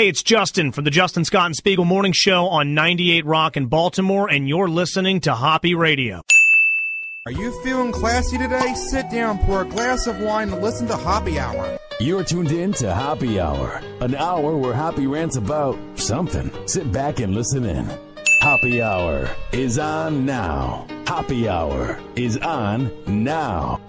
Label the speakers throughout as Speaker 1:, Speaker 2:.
Speaker 1: Hey, it's Justin from the Justin Scott and Spiegel Morning Show on 98 Rock in Baltimore, and you're listening to Hoppe Radio.
Speaker 2: Are you feeling classy today? Sit down, pour a glass of wine, and listen to Hoppe Hour.
Speaker 3: You're tuned in to Hoppe Hour, an hour where Hoppe rants about something. Sit back and listen in. Hoppe Hour is on now. Hoppe Hour is on now.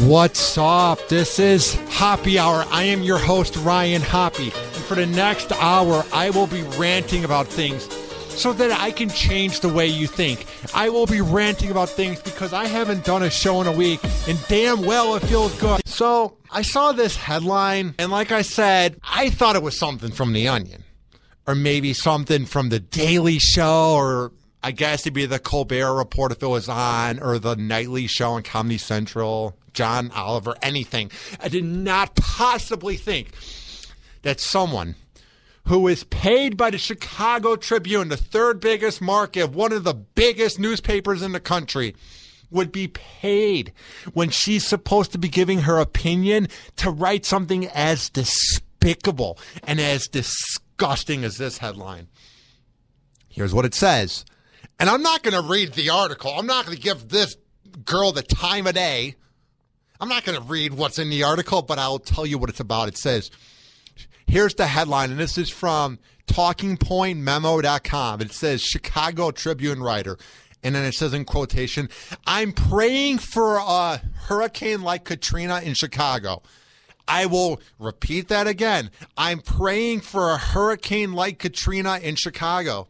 Speaker 4: What's up? This is Hoppe Hour. I am your host, Ryan Hoppe. And for the next hour, I will be ranting about things so that I can change the way you think. I will be ranting about things because I haven't done a show in a week, and damn well it feels good. So I saw this headline, and like I said, I thought it was something from The Onion, or maybe something from The Daily Show, or I guess it'd be the Colbert Report if it was on, or the Nightly Show on Comedy Central, John Oliver, anything. I did not possibly think that someone who is paid by the Chicago Tribune, the third biggest market, one of the biggest newspapers in the country, would be paid when she's supposed to be giving her opinion to write something as despicable and as disgusting as this headline. Here's what it says. And I'm not going to read the article. I'm not going to give this girl the time of day. I'm not going to read what's in the article, but I'll tell you what it's about. It says, here's the headline, and this is from TalkingPointMemo.com. It says, Chicago Tribune writer. And then it says in quotation, I'm praying for a hurricane like Katrina in Chicago. I will repeat that again. I'm praying for a hurricane like Katrina in Chicago.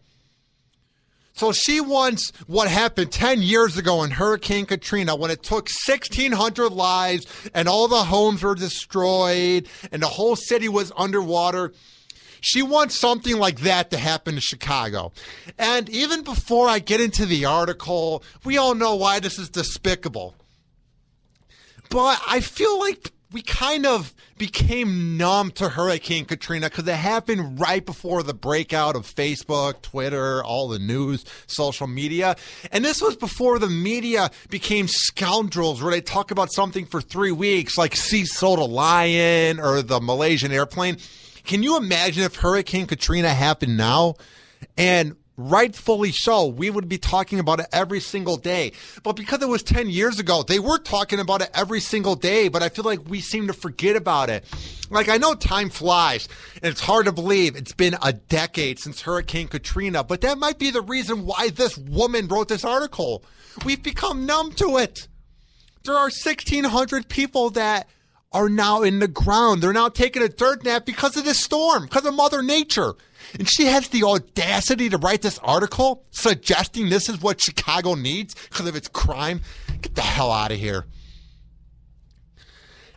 Speaker 4: So she wants what happened 10 years ago in Hurricane Katrina when it took 1,600 lives and all the homes were destroyed and the whole city was underwater. She wants something like that to happen to Chicago. And even before I get into the article, we all know why this is despicable. But I feel like we kind of became numb to Hurricane Katrina because it happened right before the breakout of Facebook, Twitter, all the news, social media. And this was before the media became scoundrels where they talk about something for 3 weeks like Sea Soda Lion or the Malaysian airplane. Can you imagine if Hurricane Katrina happened now? And rightfully so, we would be talking about it every single day. But because it was 10 years ago, they were talking about it every single day, but I feel like we seem to forget about it. Like, I know time flies, and it's hard to believe it's been a decade since Hurricane Katrina, but that might be the reason why this woman wrote this article. We've become numb to it. There are 1,600 people that are now in the ground. They're now taking a dirt nap because of this storm, because of Mother Nature. And she has the audacity to write this article suggesting this is what Chicago needs because of its crime. Get the hell out of here.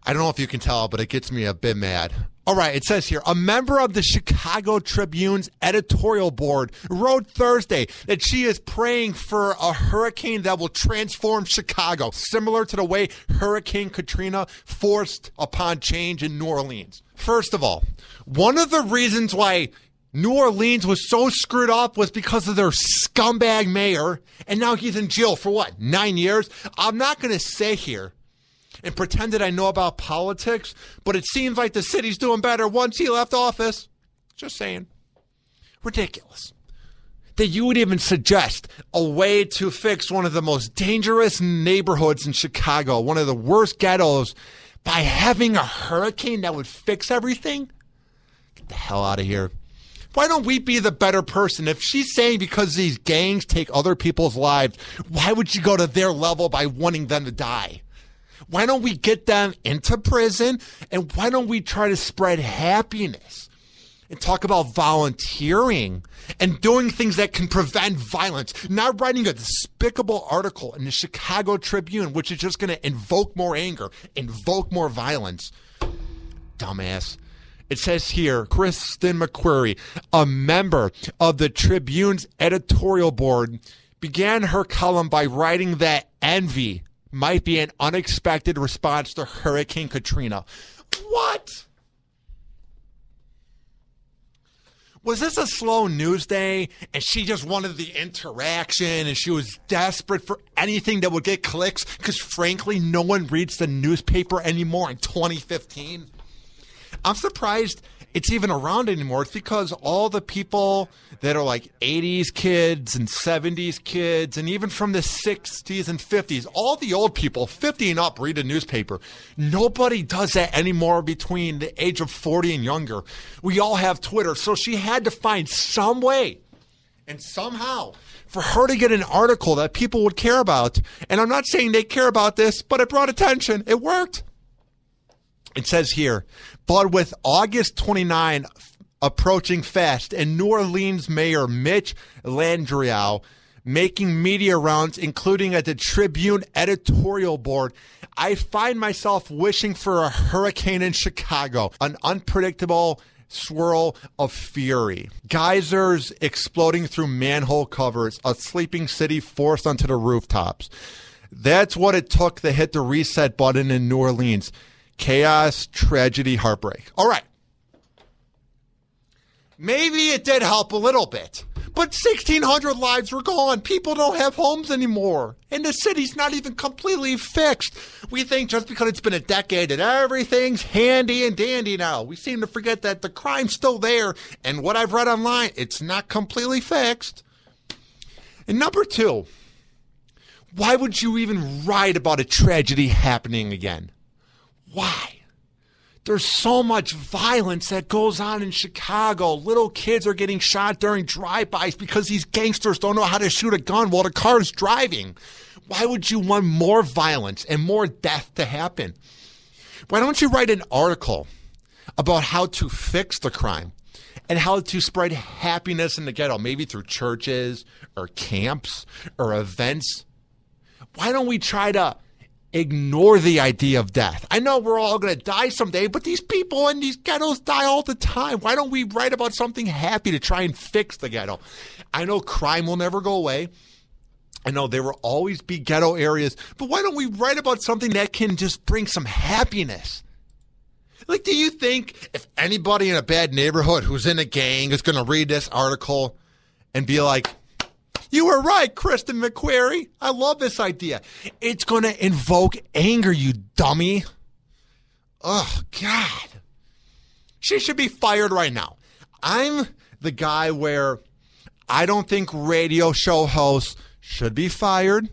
Speaker 4: I don't know if you can tell, but it gets me a bit mad. All right, it says here, a member of the Chicago Tribune's editorial board wrote Thursday that she is praying for a hurricane that will transform Chicago, similar to the way Hurricane Katrina forced upon change in New Orleans. First of all, one of the reasons why New Orleans was so screwed up was because of their scumbag mayor, and now he's in jail for what, 9 years? I'm not going to sit here and pretend that I know about politics, but it seems like the city's doing better once he left office. Just saying. Ridiculous. That you would even suggest a way to fix one of the most dangerous neighborhoods in Chicago, one of the worst ghettos, by having a hurricane that would fix everything? Get the hell out of here. Why don't we be the better person? If she's saying because these gangs take other people's lives, why would you go to their level by wanting them to die? Why don't we get them into prison? And why don't we try to spread happiness and talk about volunteering and doing things that can prevent violence? Not writing a despicable article in the Chicago Tribune, which is just going to invoke more anger, invoke more violence. Dumbass. It says here, Kristen Mcquery, a member of the Tribune's editorial board, began her column by writing that envy might be an unexpected response to Hurricane Katrina. What? Was this a slow news day and she just wanted the interaction and she was desperate for anything that would get clicks? Because frankly, no one reads the newspaper anymore in 2015. I'm surprised it's even around anymore. It's because all the people that are like 80s kids and 70s kids and even from the 60s and 50s, all the old people, 50 and up, read a newspaper. Nobody does that anymore between the age of 40 and younger. We all have Twitter. So she had to find some way and somehow for her to get an article that people would care about. And I'm not saying they care about this, but it brought attention. It worked. It says here, but with August 29 approaching fast and New Orleans Mayor Mitch Landrieu making media rounds, including at the Tribune editorial board, I find myself wishing for a hurricane in Chicago, an unpredictable swirl of fury. Geysers exploding through manhole covers, a sleeping city forced onto the rooftops. That's what it took to hit the reset button in New Orleans. Chaos, tragedy, heartbreak. All right. Maybe it did help a little bit, but 1,600 lives were gone. People don't have homes anymore, and the city's not even completely fixed. We think just because it's been a decade that everything's handy and dandy now. We seem to forget that the crime's still there, and what I've read online, it's not completely fixed. And number two, why would you even write about a tragedy happening again? Why? There's so much violence that goes on in Chicago. Little kids are getting shot during drive-bys because these gangsters don't know how to shoot a gun while the car's driving. Why would you want more violence and more death to happen? Why don't you write an article about how to fix the crime and how to spread happiness in the ghetto, maybe through churches or camps or events? Why don't we try to ignore the idea of death? I know we're all going to die someday, but these people in these ghettos die all the time. Why don't we write about something happy to try and fix the ghetto? I know crime will never go away. I know there will always be ghetto areas, but why don't we write about something that can just bring some happiness? Like, do you think if anybody in a bad neighborhood who's in a gang is going to read this article and be like, you were right, Kristen Mcquery. I love this idea. It's going to invoke anger, you dummy. Oh, God. She should be fired right now. I'm the guy where I don't think radio show hosts should be fired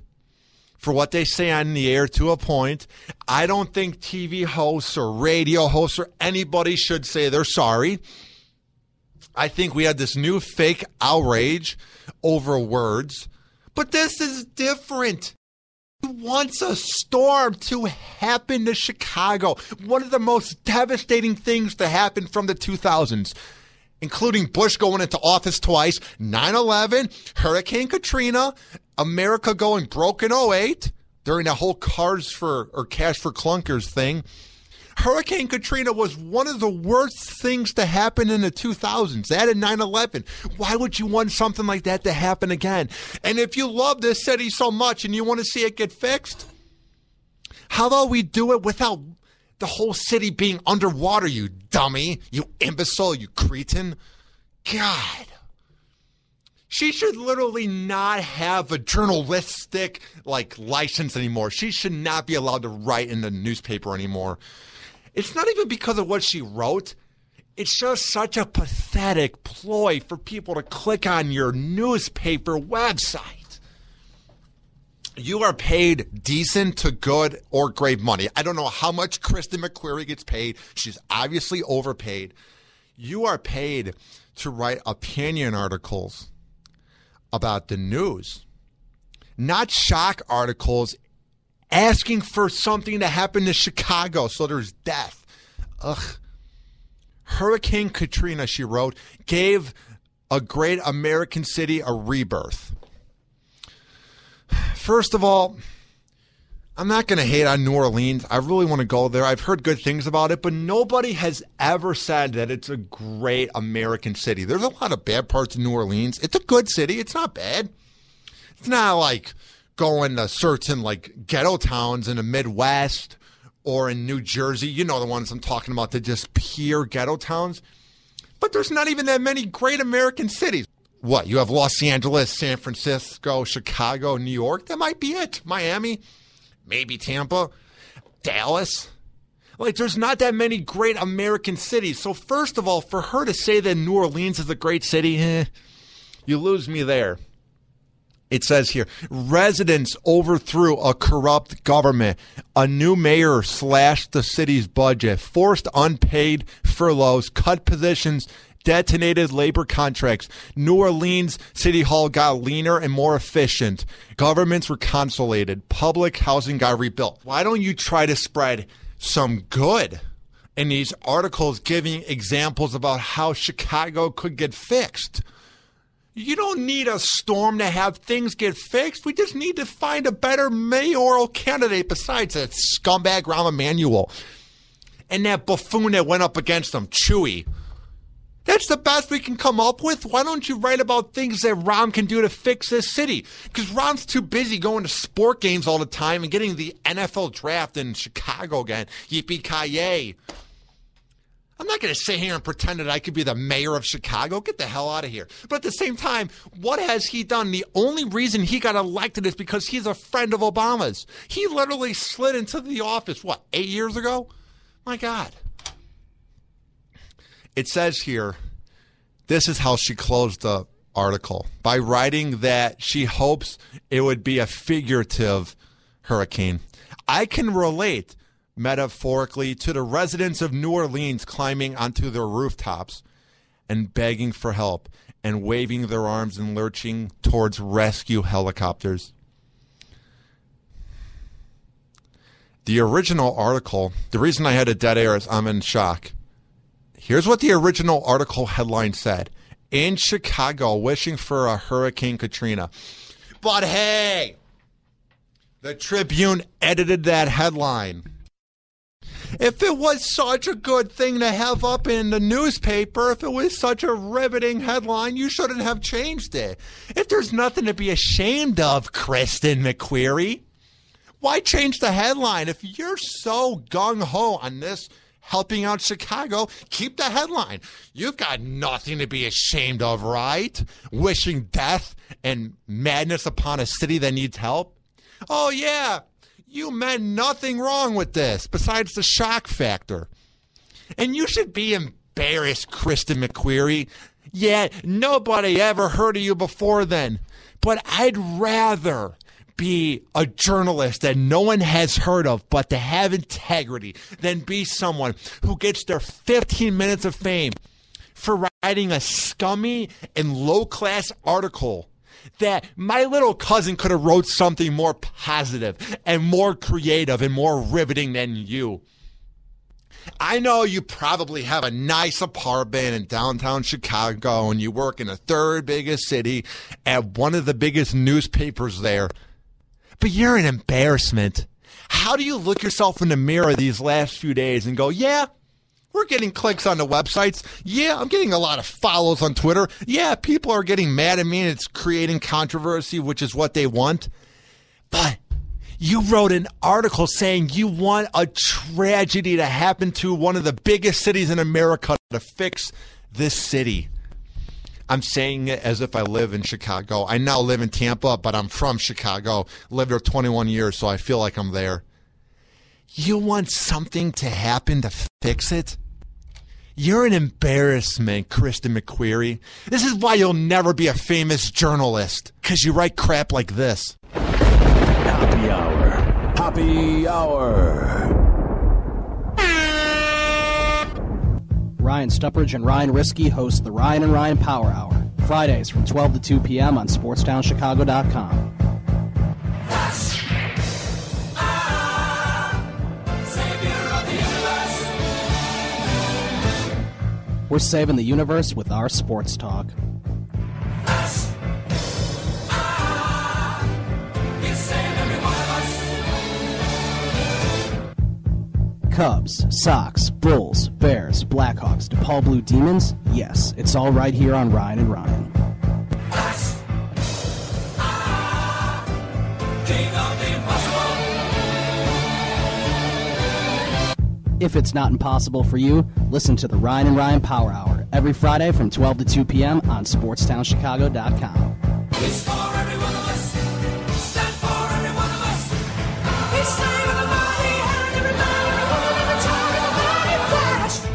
Speaker 4: for what they say on the air to a point. I don't think TV hosts or radio hosts or anybody should say they're sorry. I think we had this new fake outrage over words, but this is different. He wants a storm to happen to Chicago. One of the most devastating things to happen from the 2000s, including Bush going into office twice, 9/11, Hurricane Katrina, America going broke in 2008 during the whole Cash for Clunkers thing. Hurricane Katrina was one of the worst things to happen in the 2000s. That and 9/11. Why would you want something like that to happen again? And if you love this city so much and you want to see it get fixed, how about we do it without the whole city being underwater, you dummy, you imbecile, you cretin? God. She should literally not have a journalistic license anymore. She should not be allowed to write in the newspaper anymore. It's not even because of what she wrote. It's just such a pathetic ploy for people to click on your newspaper website. You are paid decent to good or great money. I don't know how much Kristen Mcquery gets paid. She's obviously overpaid. You are paid to write opinion articles about the news, not shock articles asking for something to happen to Chicago so there's death. Ugh. Hurricane Katrina, she wrote, gave a great American city a rebirth. First of all, I'm not going to hate on New Orleans. I really want to go there. I've heard good things about it, but nobody has ever said that it's a great American city. There's a lot of bad parts of New Orleans. It's a good city. It's not bad. It's not like going to certain ghetto towns in the Midwest or in New Jersey. You know the ones I'm talking about, the just pure ghetto towns. But there's not even that many great American cities. What, you have Los Angeles, San Francisco, Chicago, New York? That might be it. Miami, maybe Tampa, Dallas. Like, there's not that many great American cities. So first of all, for her to say that New Orleans is a great city, you lose me there. It says here, residents overthrew a corrupt government. A new mayor slashed the city's budget, forced unpaid furloughs, cut positions, detonated labor contracts. New Orleans City Hall got leaner and more efficient. Governments were consolidated. Public housing got rebuilt. Why don't you try to spread some good in these articles giving examples about how Chicago could get fixed? You don't need a storm to have things get fixed. We just need to find a better mayoral candidate besides that scumbag Rahm Emanuel and that buffoon that went up against him, Chewy. That's the best we can come up with. Why don't you write about things that Rahm can do to fix this city? Because Rahm's too busy going to sport games all the time and getting the NFL draft in Chicago again. Yippee-ki-yay. I'm not going to sit here and pretend that I could be the mayor of Chicago. Get the hell out of here. But at the same time, what has he done? The only reason he got elected is because he's a friend of Obama's. He literally slid into the office, 8 years ago? My God. It says here, this is how she closed the article, by writing that she hopes it would be a figurative hurricane. I can relate metaphorically to the residents of New Orleans climbing onto their rooftops and begging for help and waving their arms and lurching towards rescue helicopters. The original article, the reason I had a dead air is I'm in shock. Here's what the original article headline said. In Chicago, wishing for a Hurricane Katrina. But hey, the Tribune edited that headline. If it was such a good thing to have up in the newspaper, if it was such a riveting headline, you shouldn't have changed it. If there's nothing to be ashamed of, Kristen Mcquery, why change the headline? If you're so gung-ho on this helping out Chicago, keep the headline. You've got nothing to be ashamed of, right? Wishing death and madness upon a city that needs help. Oh, yeah, you meant nothing wrong with this besides the shock factor. And you should be embarrassed, Kristen Mcquery. Yeah, nobody ever heard of you before then. But I'd rather be a journalist that no one has heard of, but to have integrity, than be someone who gets their 15 minutes of fame for writing a scummy and low-class article that my little cousin could have wrote something more positive and more creative and more riveting than you. I know you probably have a nice apartment in downtown Chicago and you work in the third biggest city at one of the biggest newspapers there. But you're an embarrassment. How do you look yourself in the mirror these last few days and go, yeah, we're getting clicks on the websites. Yeah, I'm getting a lot of follows on Twitter. Yeah, people are getting mad at me and it's creating controversy, which is what they want. But you wrote an article saying you want a tragedy to happen to one of the biggest cities in America to fix this city. I'm saying it as if I live in Chicago. I now live in Tampa, but I'm from Chicago. Lived there 21 years, so I feel like I'm there. You want something to happen to fix it? You're an embarrassment, Kristen Mcquery. This is why you'll never be a famous journalist, because you write crap like this.
Speaker 3: Happy Hour. Happy Hour.
Speaker 5: Ryan Stuppridge and Ryan Risky host the Ryan and Ryan Power Hour, Fridays from 12 to 2 p.m. on SportsTownChicago.com. We're saving the universe with our sports talk. Cubs, Sox, Bulls, Bears, Blackhawks, DePaul Blue Demons? Yes, it's all right here on Ryan and Ryan. If it's not impossible for you, listen to the Ryan and Ryan Power Hour every Friday from 12 to 2 p.m. on SportsTownChicago.com.
Speaker 6: It's for every one of us. Stand for every one of us. It's time for the mighty and every man, every woman, every child, every flash.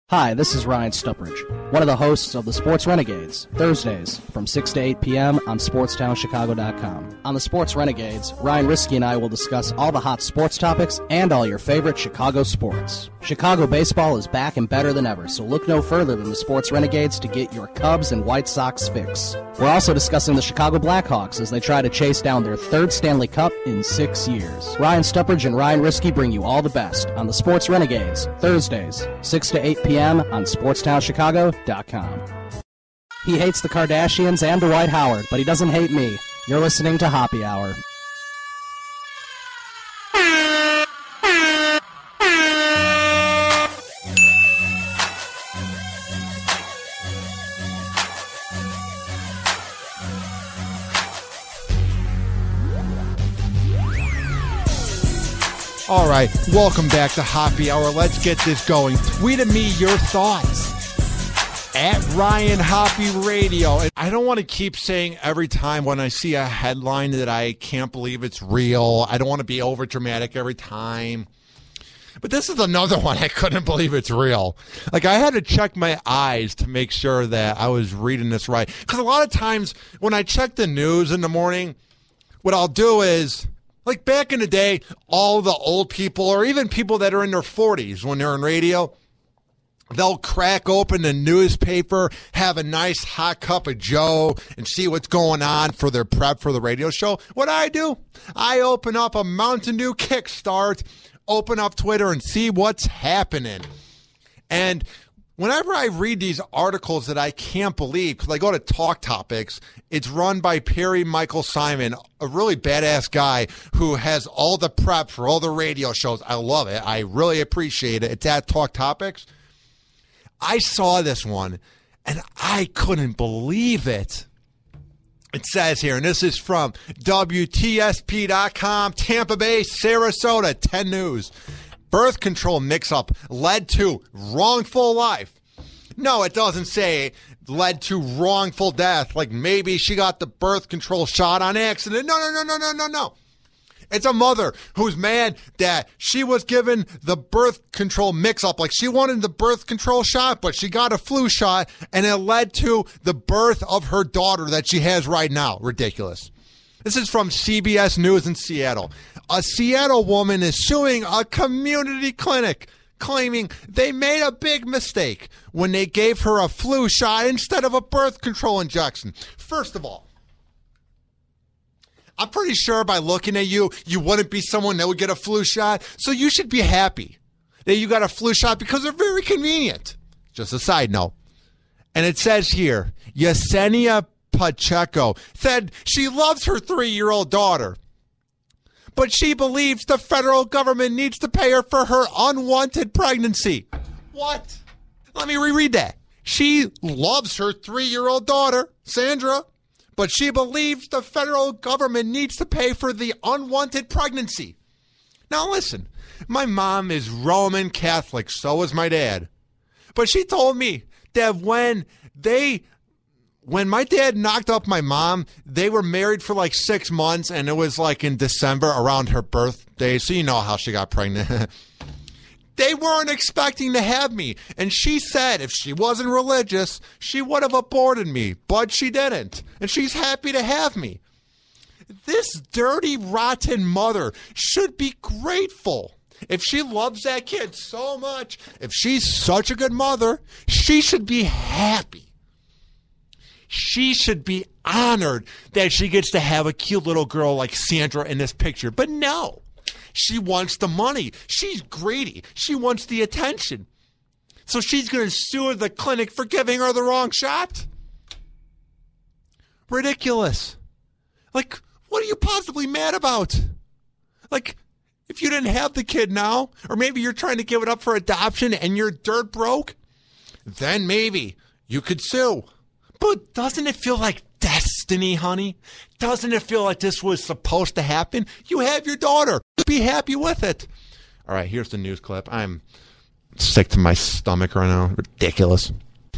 Speaker 5: Hi, this is Ryan Stuppridge, one of the hosts of the Sports Renegades, Thursdays from 6 to 8 p.m. on SportsTownChicago.com. On the Sports Renegades, Ryan Risky and I will discuss all the hot sports topics and all your favorite Chicago sports. Chicago baseball is back and better than ever, so look no further than the Sports Renegades to get your Cubs and White Sox fix. We're also discussing the Chicago Blackhawks as they try to chase down their third Stanley Cup in 6 years. Ryan Stuppridge and Ryan Risky bring you all the best on the Sports Renegades, Thursdays, 6 to 8 p.m. on SportsTownChicago.com. He hates the Kardashians and Dwight Howard, but he doesn't hate me. You're listening to Hoppe Hour.
Speaker 4: All right, welcome back to Hoppe Hour. Let's get this going. Tweet at me your thoughts at Ryan Hoppe Radio. I don't want to keep saying every time when I see a headline that I can't believe it's real. I don't want to be over dramatic every time. But this is another one I couldn't believe it's real. Like, I had to check my eyes to make sure that I was reading this right. Because a lot of times when I check the news in the morning, what I'll do is, like back in the day, all the old people or even people that are in their 40s when they're on radio, they'll crack open the newspaper, have a nice hot cup of Joe, and see what's going on for their prep for the radio show. What do? I open up a Mountain Dew Kickstart, open up Twitter, and see what's happening. And whenever I read these articles that I can't believe, because I go to Talk Topics, it's run by Perry Michael Simon, a really badass guy who has all the prep for all the radio shows. I love it. I really appreciate it. It's at Talk Topics. I saw this one, and I couldn't believe it. It says here, and this is from WTSP.com, Tampa Bay, Sarasota, 10 News. Birth control mix-up led to wrongful life. No, it doesn't say led to wrongful death. Like maybe she got the birth control shot on accident. No. It's a mother who's mad that she was given the birth control mix-up. Like she wanted the birth control shot, but she got a flu shot, and it led to the birth of her daughter that she has right now. Ridiculous. This is from CBS News in Seattle. A Seattle woman is suing a community clinic, claiming they made a big mistake when they gave her a flu shot instead of a birth control injection. First of all, I'm pretty sure by looking at you, you wouldn't be someone that would get a flu shot. So you should be happy that you got a flu shot because they're very convenient. Just a side note. And it says here, Yesenia Pacheco said she loves her 3-year-old daughter, but she believes the federal government needs to pay her for her unwanted pregnancy. What? Let me reread that. She loves her 3-year-old daughter, Sandra, but she believes the federal government needs to pay for the unwanted pregnancy. Now listen, my mom is Roman Catholic, so is my dad. But she told me that when my dad knocked up my mom, they were married for like 6 months, and it was like in December around her birthday, so you know how she got pregnant. They weren't expecting to have me, and she said if she wasn't religious, she would have aborted me, but she didn't, and she's happy to have me. This dirty, rotten mother should be grateful. If she loves that kid so much, if she's such a good mother, she should be happy. She should be honored that she gets to have a cute little girl like Sandra in this picture. But no, she wants the money. She's greedy. She wants the attention. So she's going to sue the clinic for giving her the wrong shot? Ridiculous. Like, what are you possibly mad about? Like, if you didn't have the kid now, or maybe you're trying to give it up for adoption and you're dirt broke, then maybe you could sue. But doesn't it feel like destiny, honey? Doesn't it feel like this was supposed to happen? You have your daughter. Be happy with it. All right, here's the news clip. I'm Sick to my stomach right now. Ridiculous.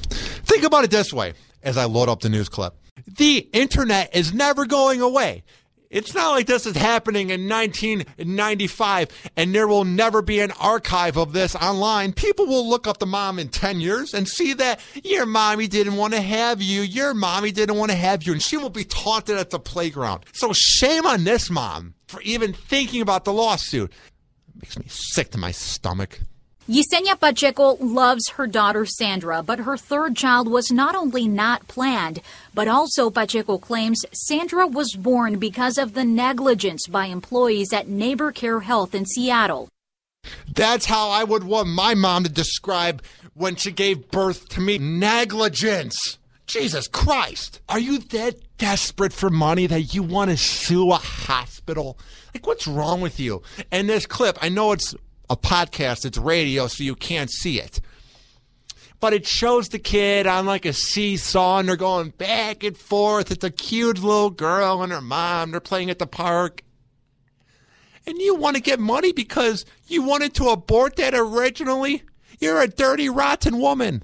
Speaker 4: Think about it this way as I load up the news clip. The internet is never going away. It's not like this is happening in 1995 and there will never be an archive of this online. People will look up the mom in 10 years and see that your mommy didn't want to have you. Your mommy didn't want to have you. And she will be taunted at the playground. So shame on this mom for even thinking about the lawsuit. It makes me sick to my stomach.
Speaker 7: Yesenia Pacheco loves her daughter Sandra, but her third child was not only not planned, but also Pacheco claims Sandra was born because of the negligence by employees at Neighbor Care Health in Seattle.
Speaker 4: That's how I would want my mom to describe when she gave birth to me. Negligence. Jesus Christ. Are you that desperate for money that you want to sue a hospital? Like, what's wrong with you? And this clip, I know it's a podcast, it's radio, so you can't see it. But it shows the kid on like a seesaw, and they're going back and forth. It's a cute little girl and her mom. They're playing at the park. And you want to get money because you wanted to abort that originally? You're a dirty, rotten woman.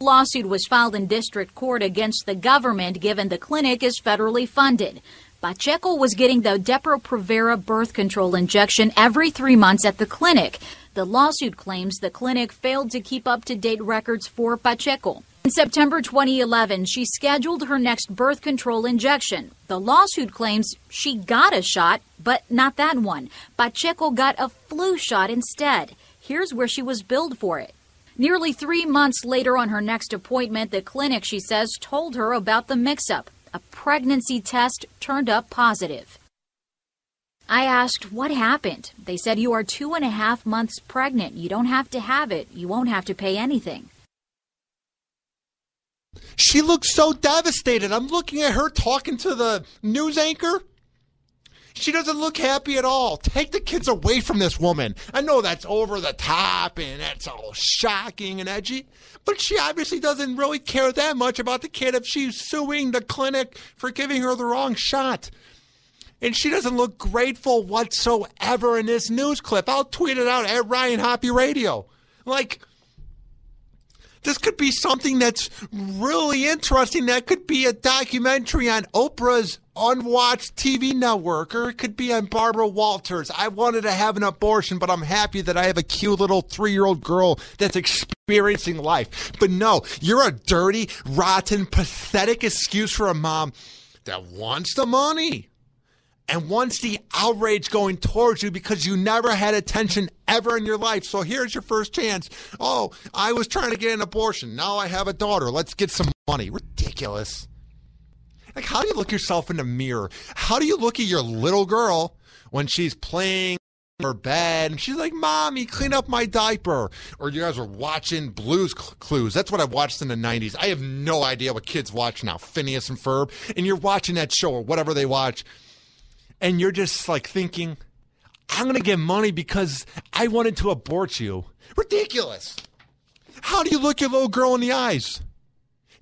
Speaker 7: Lawsuit was filed in district court against the government, given the clinic is federally funded. Pacheco was getting the Depo-Provera birth control injection every 3 months at the clinic. The lawsuit claims the clinic failed to keep up-to-date records for Pacheco. In September 2011, she scheduled her next birth control injection. The lawsuit claims she got a shot, but not that one. Pacheco got a flu shot instead. Here's where she was billed for it. Nearly 3 months later, on her next appointment, the clinic, she says, told her about the mix-up. A pregnancy test turned up positive. I asked, what happened? They said, you are 2.5 months pregnant. You don't have to have it. You won't have to pay anything.
Speaker 4: She looks so devastated. I'm looking at her talking to the news anchor. She doesn't look happy at all. Take the kids away from this woman. I know that's over the top and that's all shocking and edgy, but she obviously doesn't really care that much about the kid if she's suing the clinic for giving her the wrong shot. And she doesn't look grateful whatsoever in this news clip. I'll tweet it out at Ryan Hoppe Radio. Like, this could be something that's really interesting. That could be a documentary on Oprah's unwatched TV network, or it could be on Barbara Walters. I wanted to have an abortion, but I'm happy that I have a cute little 3-year-old girl that's experiencing life. But no, you're a dirty, rotten, pathetic excuse for a mom that wants the money and wants the outrage going towards you because you never had attention ever in your life. So here's your first chance. Oh, I was trying to get an abortion. Now I have a daughter. Let's get some money. Ridiculous. Like, how do you look yourself in the mirror? How do you look at your little girl when she's playing in her bed and she's like, Mommy, clean up my diaper? Or you guys are watching Blue's Clues. That's what I watched in the 90s. I have no idea what kids watch now, Phineas and Ferb. And you're watching that show or whatever they watch. And you're just like thinking, I'm going to get money because I wanted to abort you. Ridiculous. How do you look your little girl in the eyes?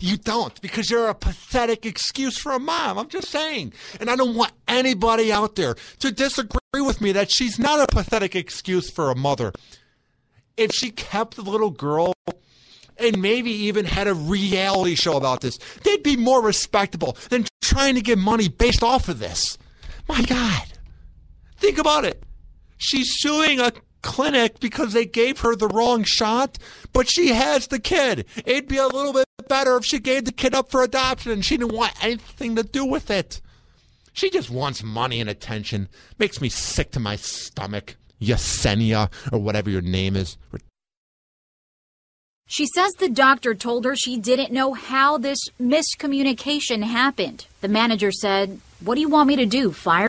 Speaker 4: You don't, because you're a pathetic excuse for a mom. I'm just saying. And I don't want anybody out there to disagree with me that she's not a pathetic excuse for a mother. If she kept the little girl and maybe even had a reality show about this, they'd be more respectable than trying to get money based off of this. My God. Think about it. She's suing a clinic because they gave her the wrong shot, but she has the kid. It'd be a little bit better if she gave the kid up for adoption and she didn't want anything to do with it. She just wants money and attention. Makes me sick to my stomach. Yesenia, or whatever your name is.
Speaker 7: She says the doctor told her she didn't know how this miscommunication happened. The manager said, what do you want me to do, fire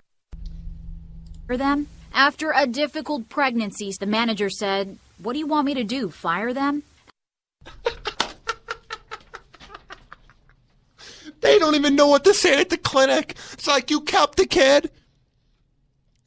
Speaker 7: them? After a difficult pregnancy, the manager said, what do you want me to do, fire them?
Speaker 4: They don't even know what to say at the clinic. It's like, you kept the kid.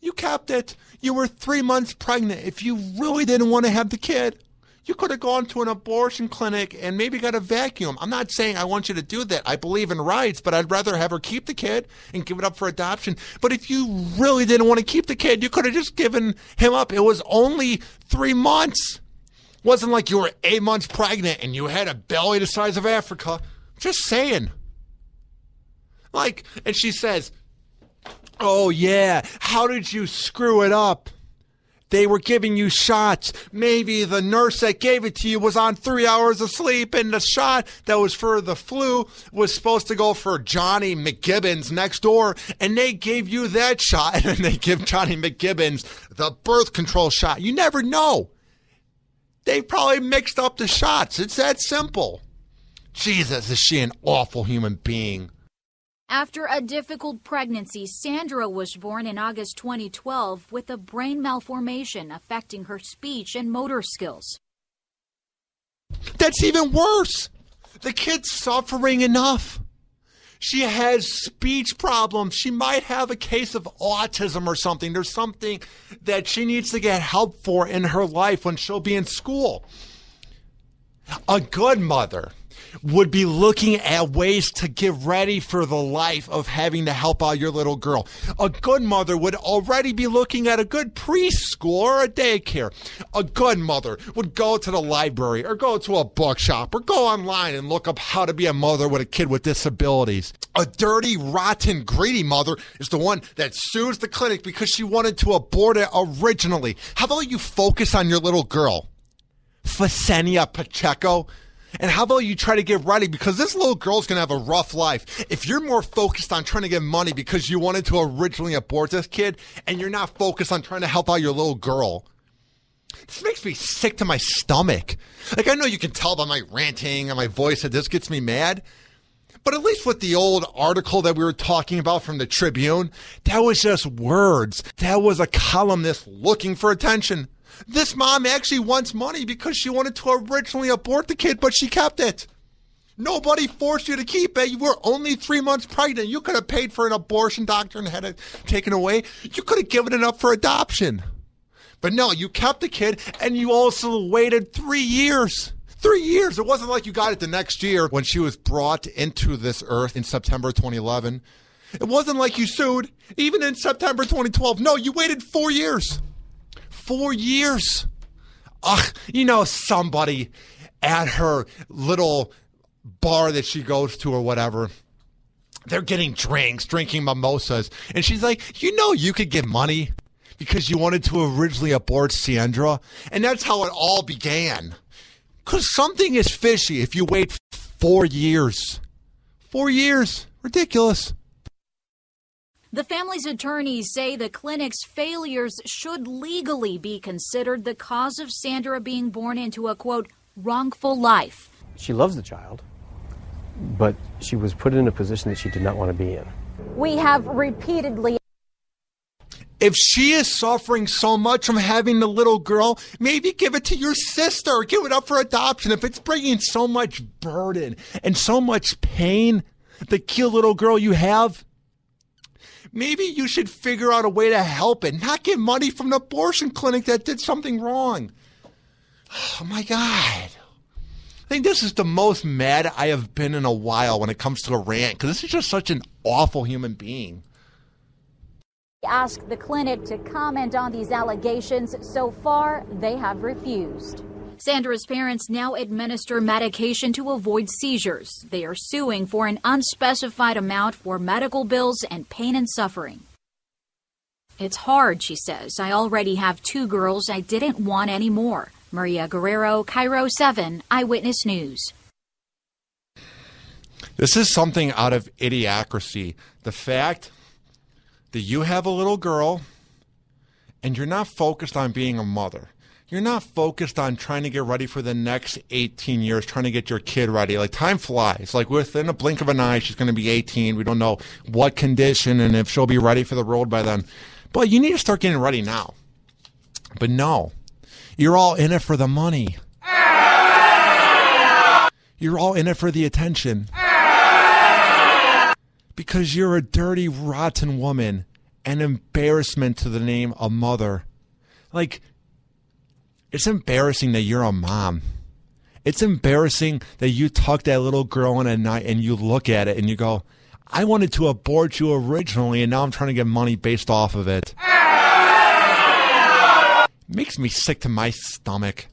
Speaker 4: You kept it. You were 3 months pregnant. If you really didn't want to have the kid, you could have gone to an abortion clinic and maybe got a vacuum. I'm not saying I want you to do that. I believe in rights, but I'd rather have her keep the kid and give it up for adoption. But if you really didn't want to keep the kid, you could have just given him up. It was only 3 months. Wasn't like you were 8 months pregnant and you had a belly the size of Africa. Just saying. Like, and she says, oh yeah, how did you screw it up? They were giving you shots. Maybe the nurse that gave it to you was on 3 hours of sleep, and the shot that was for the flu was supposed to go for Johnny McGibbons next door, and they gave you that shot, and then they give Johnny McGibbons the birth control shot. You never know. They probably mixed up the shots. It's that simple. Jesus, is she an awful human being.
Speaker 7: After a difficult pregnancy, Sandra was born in August 2012 with a brain malformation affecting her speech and motor skills.
Speaker 4: That's even worse. The kid's suffering enough. She has speech problems. She might have a case of autism or something. There's something that she needs to get help for in her life when she'll be in school. A good mother would be looking at ways to get ready for the life of having to help out your little girl. A good mother would already be looking at a good preschool or a daycare. A good mother would go to the library or go to a bookshop or go online and look up how to be a mother with a kid with disabilities. A dirty, rotten, greedy mother is the one that sues the clinic because she wanted to abort it originally. How about you focus on your little girl, Fasenia Pacheco? And how about you try to get ready, because this little girl's going to have a rough life. If you're more focused on trying to get money because you wanted to originally abort this kid, and you're not focused on trying to help out your little girl, this makes me sick to my stomach. Like, I know you can tell by my ranting and my voice that this gets me mad, but at least with the old article that we were talking about from the Tribune, that was just words. That was a columnist looking for attention. This mom actually wants money because she wanted to originally abort the kid, but she kept it. Nobody forced you to keep it. You were only 3 months pregnant. You could have paid for an abortion doctor and had it taken away. You could have given it up for adoption. But no, you kept the kid, and you also waited 3 years. 3 years. It wasn't like you got it the next year when she was brought into this earth in September 2011. It wasn't like you sued even in September 2012. No, you waited 4 years. 4 years. Ugh, you know, somebody at her little bar that she goes to or whatever, they're getting drinks, drinking mimosas, and she's like, you know, you could get money because you wanted to originally abort Sandra. And that's how it all began. Because something is fishy if you wait 4 years. 4 years. Ridiculous.
Speaker 7: The family's attorneys say the clinic's failures should legally be considered the cause of Sandra being born into a, quote, wrongful life.
Speaker 8: She loves the child, but she was put in a position that she did not want to be in.
Speaker 7: We have repeatedly.
Speaker 4: If she is suffering so much from having the little girl, maybe give it to your sister or give it up for adoption. If it's bringing so much burden and so much pain, the cute little girl you have, maybe you should figure out a way to help it, not get money from an abortion clinic that did something wrong. Oh, my God. I think this is the most mad I have been in a while when it comes to the rant, because this is just such an awful human being.
Speaker 7: Asked the clinic to comment on these allegations. So far, they have refused. Sandra's parents now administer medication to avoid seizures. They are suing for an unspecified amount for medical bills and pain and suffering. It's hard, she says. I already have 2 girls. I didn't want any more. Maria Guerrero, Cairo 7, Eyewitness News.
Speaker 4: This is something out of idiocracy. The fact that you have a little girl and you're not focused on being a mother. You're not focused on trying to get ready for the next 18 years, trying to get your kid ready. Like, time flies. Like, within a blink of an eye, she's going to be 18. We don't know what condition and if she'll be ready for the road by then. But you need to start getting ready now. But no, you're all in it for the money. You're all in it for the attention. Because you're a dirty, rotten woman, an embarrassment to the name of mother. Like, it's embarrassing that you're a mom. It's embarrassing that you tuck that little girl in at night and you look at it and you go, I wanted to abort you originally and now I'm trying to get money based off of it. Makes me sick to my stomach.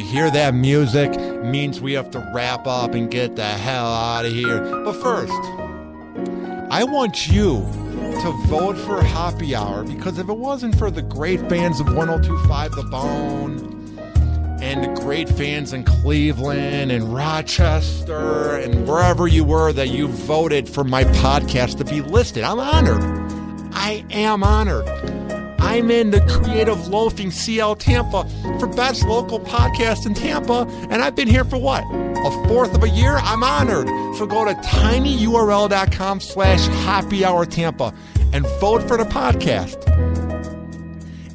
Speaker 4: hear that music means we have to wrap up and get the hell out of here. But first, I want you to vote for Happy Hour, because if it wasn't for the great fans of 102.5 The Bone and the great fans in Cleveland and Rochester and wherever you were that you voted for my podcast to be listed, I'm honored. I am honored. I'm in the Creative Loafing CL Tampa for best local podcast in Tampa, and I've been here for what? A fourth of a year? I'm honored. So go to tinyurl.com/happyhourtampa and vote for the podcast.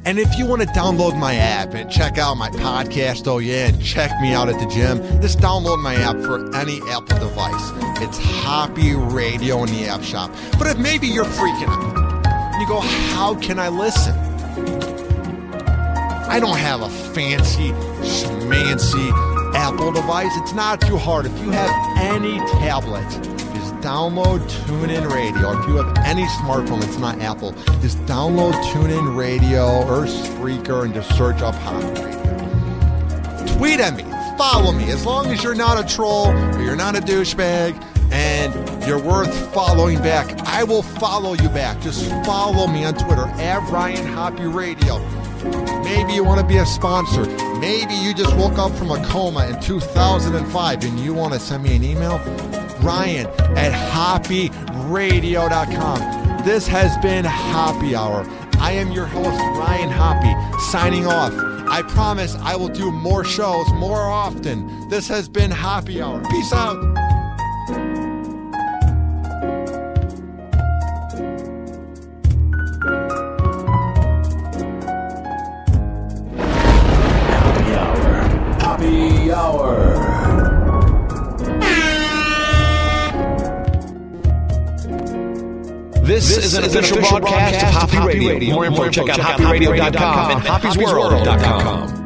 Speaker 4: And if you want to download my app and check out my podcast, oh yeah, and check me out at the gym, just download my app for any Apple device. It's Hoppe Radio in the App Shop. But if maybe you're freaking out, and you go, how can I listen? I don't have a fancy, schmancy Apple device. It's not too hard. If you have any tablet, just download TuneIn Radio. If you have any smartphone, it's not Apple, just download TuneIn Radio or Spreaker and just search up Hoppe Radio. Tweet at me. Follow me. As long as you're not a troll or you're not a douchebag, and you're worth following back, I will follow you back. Just follow me on Twitter, @RyanHoppe Radio. Maybe you want to be a sponsor. Maybe you just woke up from a coma in 2005 and you want to send me an email. Ryan@hopperadio.com. This has been Happy Hour. I am your host, Ryan Hoppe, signing off. I promise I will do more shows more often. This has been Happy Hour. Peace out.
Speaker 3: Happy Hour.
Speaker 9: This is an official broadcast of Hoppe Radio. More info, check out hopperadio.com and hoppesworld.com.